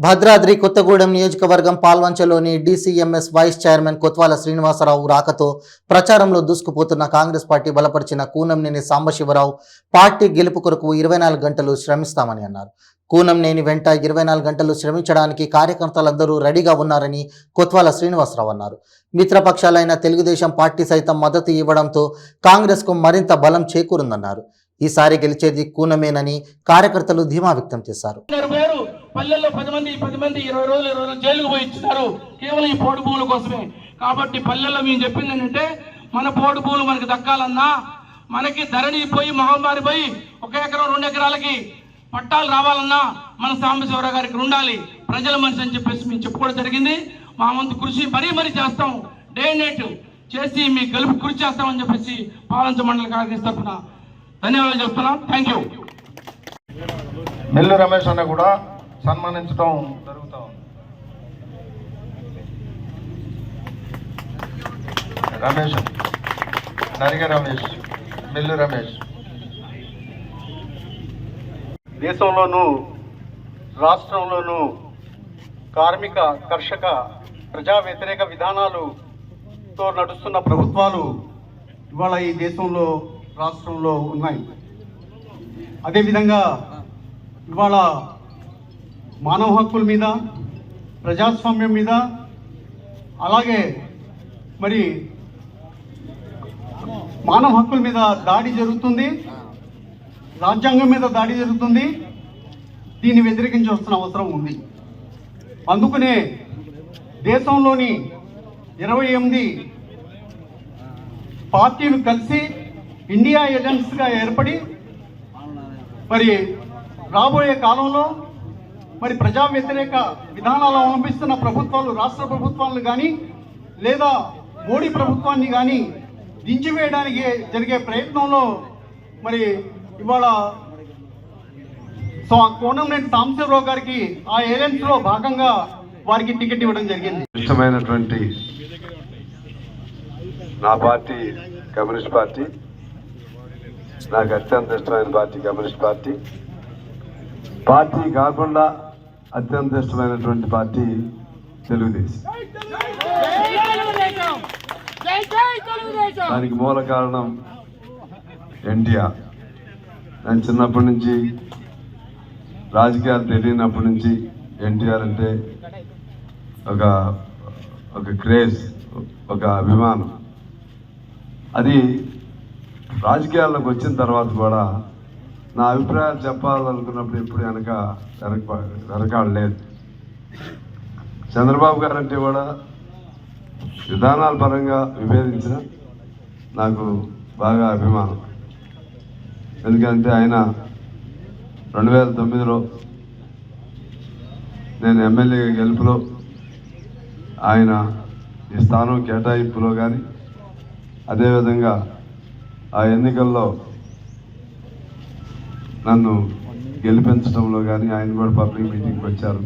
భద్రాద్రి కొత్తగూడెం నియోజకవర్గం పాల్వంచలోని DCMS vice chairman Kothwala Srinivasarao రాకతో ప్రచారంలో దూసుకుపోతున్న కాంగ్రెస్ పార్టీ బలపరిచిన కూనంనేని సాంబశివరావు పార్టీ గెలుపు కొరకు 24 గంటలు శ్రమిస్తామని అన్నారు. కూనంనేని వెంట 24 గంటలు శ్రమించడానికి కార్యకర్తలందరూ రెడీగా ఉన్నారని కొత్వాల శ్రీనివాసరావు అన్నారు. మిత్రపక్షాలైన తెలుగుదేశం పార్టీ సైతం మద్దతు ఇవ్వడంతో కాంగ్రెస్కు మరింత బలం చేకూరుందన్నారు. ఈసారి గెలిచేది కూనమేనని కార్యకర్తలు ధీమా వ్యక్తం చేశారు. పల్లెల్లో 10 మంది 20 రోజులు జైలుకు పోయి ఇచ్చినారు కేవలం ఈ పోడు భూముల కోసమే. కాబట్టి పల్లెల్లో మేము చెప్పింది ఏంటంటే, మన పోడు భూములు మనకు దక్కాలన్నా, మనకి ధరణి పోయి మహమ్మారి పోయి 1 ఎకరం 2 ఎకరాలకి పట్టాలు రావాలన్నా మన సాంబశివరావు గారికి ఉండాలి, ప్రజల మనిషి అని చెప్పేసి మేము చెప్పుకోవడం జరిగింది. మా వంతు కృషి మరీ చేస్తాం, డే నైట్ చేసి మీ గెలుపు కృషి చేస్తామని చెప్పేసి పాలంచ మండల కార్యదర్శి తరఫున ధన్యవాదాలు చెప్తున్నాం. Thank you. మెల్లు రమేష్ అన్న కూడా సన్మానించడం జరుగుతా ఉంది. రమేష్, నరిగ రమేష్, మెల్లు రమేష్. దేశంలోనూ రాష్ట్రంలోనూ కార్మిక కర్షక ప్రజా వ్యతిరేక విధానాలతో నడుస్తున్న ప్రభుత్వాలు ఇవాళ ఈ దేశంలో రాష్ట్రంలో ఉన్నాయి. అదేవిధంగా ఇవాళ మానవ హక్కుల మీద, ప్రజాస్వామ్యం మీద, అలాగే మరి మానవ హక్కుల మీద దాడి జరుగుతుంది, రాజ్యాంగం మీద దాడి జరుగుతుంది. దీన్ని వ్యతిరేకించాల్సిన అవసరం ఉంది. అందుకనే దేశంలోని 28 పార్టీలు కలిసి ఇండియా ఏజెన్సీగా ఏర్పడి మరి రాబోయే కాలంలో మరి ప్రజా వ్యతిరేక విధానాలు అవలంబిస్తున్న ప్రభుత్వాలు, రాష్ట్ర ప్రభుత్వాలను కానీ లేదా మోడీ ప్రభుత్వాన్ని కానీ దించివేయడానికి జరిగే ప్రయత్నంలో మరి ఇవాళ కూనంనేని సాంబశివరావు గారికి ఆ ఏజెన్సీలో భాగంగా వారికి టికెట్ ఇవ్వడం జరిగింది. ఇష్టమైనటువంటి నా పార్టీ కమ్యూనిస్ట్ పార్టీ, నాకు అత్యంత ఇష్టమైన పార్టీ కమ్యూనిస్ట్ పార్టీ. పార్టీ కాకుండా అత్యంత ఇష్టమైనటువంటి పార్టీ తెలుగుదేశం. దానికి మూల కారణం ఎన్టీఆర్. నేను చిన్నప్పటి నుంచి, రాజకీయాలు తెలియనప్పటి నుంచి ఎన్టీఆర్ అంటే ఒక క్రేజ్, ఒక అభిమానం. అది రాజకీయాల్లోకి వచ్చిన తర్వాత కూడా నా అభిప్రాయాలు చెప్పాలనుకున్నప్పుడు ఎప్పుడు వెనకాడలేదు. చంద్రబాబు గారు అంటే కూడా విధానాల పరంగా విభేదించిన నాకు బాగా అభిమానం. ఎందుకంటే ఆయన 2009లో నేను ఎమ్మెల్యే గెలుపులో, ఆయన ఈ స్థానం కేటాయింపులో కానీ, అదేవిధంగా ఆ ఎన్నికల్లో నన్ను గెలిపించడంలో కానీ ఆయన కూడా పబ్లిక్ మీటింగ్కి వచ్చారు.